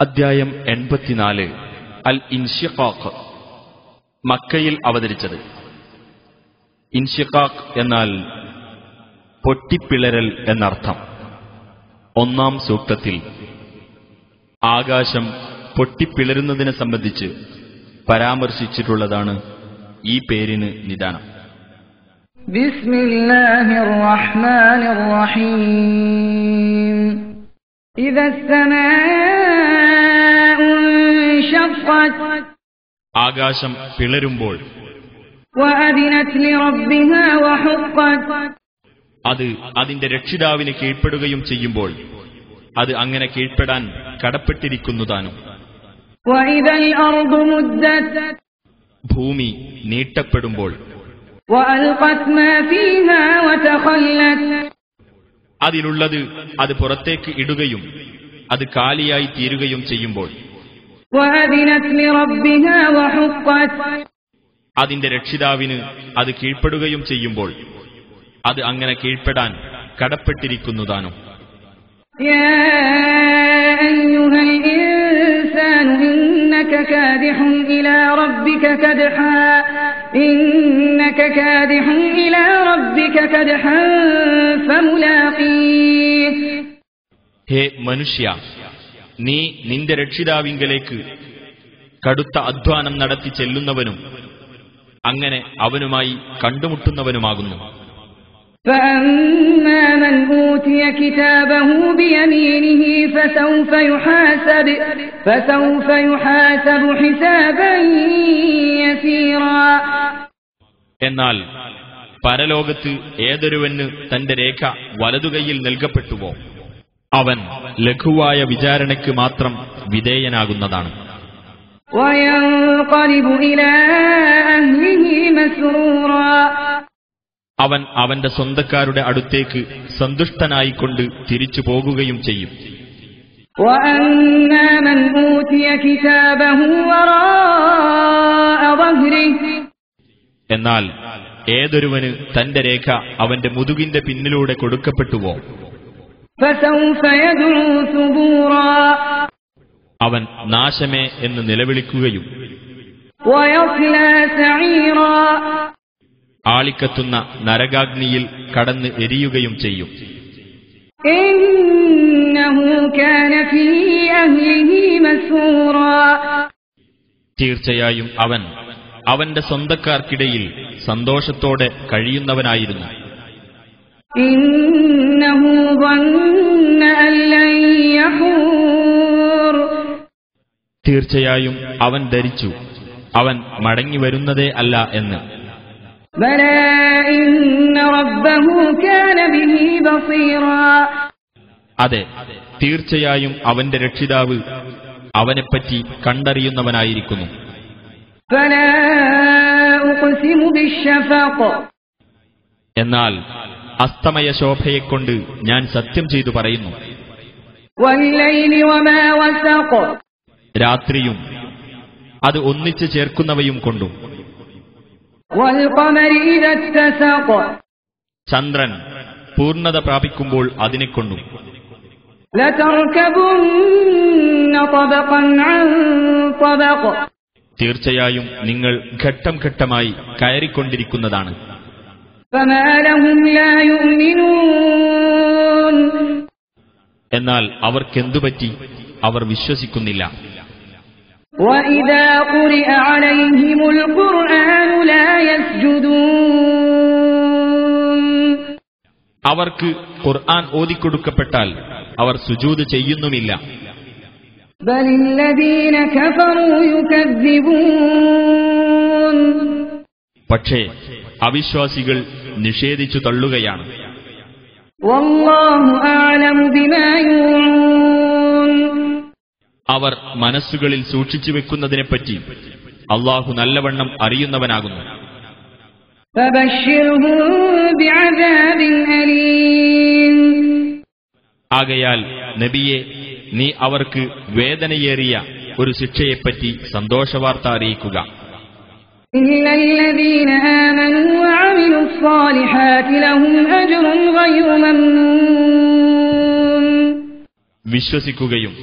അദ്ധ്യായം 84 അൽ ഇൻഷിഖാഖ്. മക്കയിൽ അവതരിച്ചത്. ഇൻഷിഖാഖ് എന്നാൽ പൊട്ടിപ്പിളരൽ എന്നർത്ഥം. ഒന്നാം സൂക്തത്തിൽ ആകാശം പൊട്ടിപ്പിളരുന്നതിനെ സംബന്ധിച്ച് പരാമർശിച്ചിട്ടുള്ളതാണ് ഈ പേരിന് നിദാനം. ബിസ്മില്ലാഹിർ റഹ്മാനിർ റഹീം. ആകാശം പിളരുമ്പോൾ അത് അതിന്റെ രക്ഷിതാവിന് കീഴ്പ്പെടുകയും ചെയ്യുമ്പോൾ അത് അങ്ങനെ കീഴ്പ്പെടാൻ കടപ്പെട്ടിരിക്കുന്നതാനും. ഭൂമി നീട്ടപ്പെടുമ്പോൾ അതിലുള്ളത് അത് പുറത്തേക്ക് ഇടുകയും അത് കാലിയായി തീരുകയും ചെയ്യുമ്പോൾ അതിന്റെ രക്ഷിതാവിന് അത് കീഴ്പ്പെടുകയും ചെയ്യുമ്പോൾ അത് അങ്ങനെ കീഴ്പ്പെടാൻ കടപ്പെട്ടിരിക്കുന്നതാനും. ഹേ മനുഷ്യ, നീ നിന്റെ രക്ഷിതാവിങ്കലേക്ക് കടുത്ത അധ്വാനം നടത്തി ചെല്ലുന്നവനും അങ്ങനെ അവനുമായി കണ്ടുമുട്ടുന്നവനുമാകുന്നു. എന്നാൽ പരലോകത്ത് ഏതൊരുവന് തന്റെ രേഖ വലതുകൈയിൽ നൽകപ്പെട്ടുവോ അവൻ ലഘുവായ വിചാരണയ്ക്ക് മാത്രം വിധേയനാകുന്നതാണ്. അവൻ അവന്റെ സ്വന്തക്കാരുടെ അടുത്തേക്ക് സന്തുഷ്ടനായിക്കൊണ്ട് തിരിച്ചു പോകുകയും ചെയ്യും. എന്നാൽ ഏതൊരുവന് തന്റെ രേഖ അവന്റെ മുതുകിന്റെ പിന്നിലൂടെ കൊടുക്കപ്പെട്ടുവോ അവൻ നാശമേ എന്ന് നിലവിളിക്കുകയും ആളിക്കത്തുന്ന നരകാഗ്നിയിൽ കടന്ന് എരിയുകയും ചെയ്യും. തീർച്ചയായും അവൻ അവന്റെ സ്വന്തക്കാർക്കിടയിൽ സന്തോഷത്തോടെ കഴിയുന്നവനായിരുന്നു. തീർച്ചയായും അവൻ ധരിച്ചു അവൻ മടങ്ങി വരുന്നതേ അല്ല എന്ന്. അതെ, തീർച്ചയായും അവന്റെ രക്ഷിതാവ് അവനെപ്പറ്റി കണ്ടറിയുന്നവനായിരിക്കുന്നു. എന്നാൽ അസ്തമയ ശോഭയെക്കൊണ്ട് ഞാൻ സത്യം ചെയ്തു പറയുന്നു, രാത്രിയും അത് ഒന്നിച്ചു ചേർക്കുന്നവയും കൊണ്ടും, ചന്ദ്രൻ പൂർണ്ണത പ്രാപിക്കുമ്പോൾ അതിനെക്കൊണ്ടും, തീർച്ചയായും നിങ്ങൾ ഘട്ടം ഘട്ടമായി കയറിക്കൊണ്ടിരിക്കുന്നതാണ്. എന്നാൽ അവർക്കെന്തുപറ്റി? അവർ വിശ്വസിക്കുന്നില്ല. അവർക്ക് ഖുർആൻ ഓതിക്കൊടുക്കപ്പെട്ടാൽ അവർ സുജൂദ് ചെയ്യുന്നുമില്ല. പക്ഷേ അവിശ്വാസികൾ നിഷേധിച്ചു തള്ളുകയാണ്. അവർ മനസ്സുകളിൽ സൂക്ഷിച്ചു വെക്കുന്നതിനെപ്പറ്റി അല്ലാഹു നല്ലവണ്ണം അറിയുന്നവനാകുന്നു. ആകയാൽ നബിയെ, നീ അവർക്ക് വേദനയേറിയ ഒരു ശിക്ഷയെപ്പറ്റി സന്തോഷവാർത്ത അറിയിക്കുക. വിശ്വസിക്കുകയും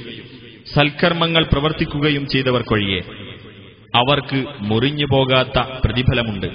സൽക്കർമ്മങ്ങൾ പ്രവർത്തിക്കുകയും ചെയ്തവർക്കൊഴിയെ അവർക്ക് മുറിഞ്ഞു പോകാത്ത പ്രതിഫലമുണ്ട്.